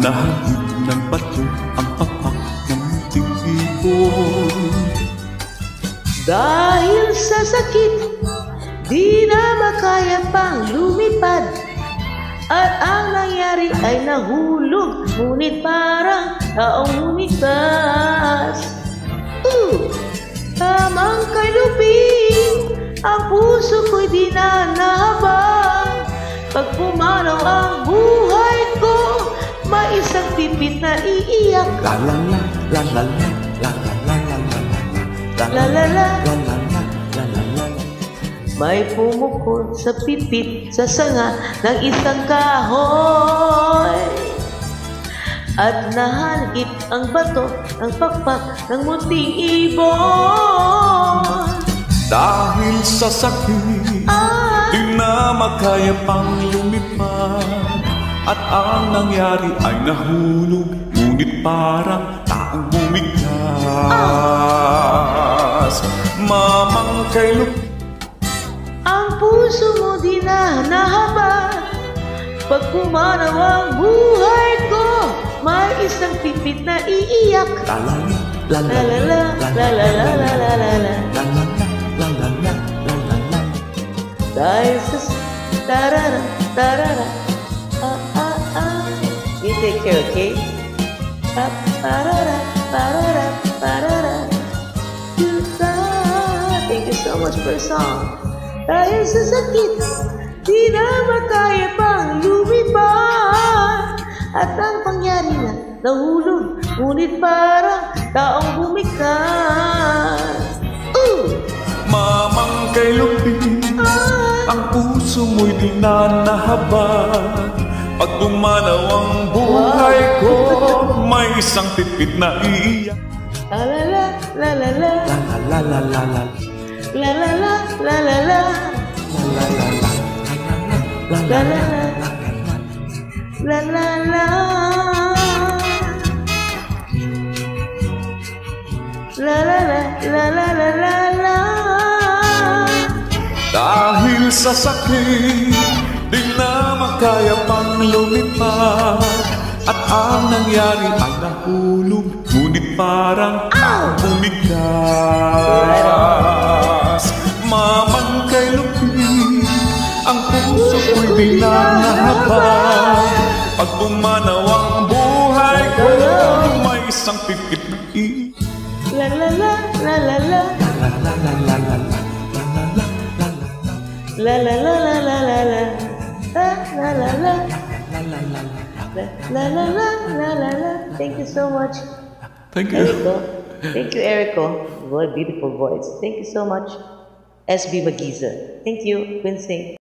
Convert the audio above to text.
Nahagip ng bato ang pakpak ng tibon. Dahil sa sakit, di na makaya pang lumipad, at ang nangyari ay nahulog, ngunit parang taong lumigtas. Tamang kay luping, ang puso ko'y di na nahabang. Pag pumanaw ang buhay ko, may isang pipit na iiyak. La la la la la la la la la la La la la. la. May pumukol sa pipit sa sanga ng isang kahoy, at nahanggit ang bato ng pakpak ng munting ibon. Dahil sa sakit, di na makaya pang lumipad, at ang nangyari ay nahulog, ngunit parang taong bumigkas. Mamang kay luping, Ang puso mo di na nahabag. Pag pumanaw ang buhay ko, may isang pipit na iiyak. la la la La la la la la la la la la la. la la la la la. Dahil sa tarara tarara, you take care, okay? Tarara tarara tarara. Thank you so much for the song. Dahil sa sakit, di na makaya pang lumipad, at ang pangyari na nahulog, ngunit parang taong bumigkas. Mamang kay luping, ang puso mo'y di na nahabag. Pag dumanaw ang buhay ko, may isang pipit na iiyak. La la la la la la La la la la la la la la la la la la la la la la la la la. La la la la la la la la. Dahil sa sakit, di na makaya pang lumipad, at ang nangyari ay nahulog, ngunit parang bumigkas. Mamang kay luping, ang puso ko'y di na nahabag. Pag pumanaw ang buhay ko, may isang pipit na iiyak. La la la la la la La la la la la la la la la la la la la la la la la la la la. Thank you so much. Thank you. Erico. Thank you, Erico. What a beautiful voice. Thank you so much. SB Magiza. Thank you, Quincy.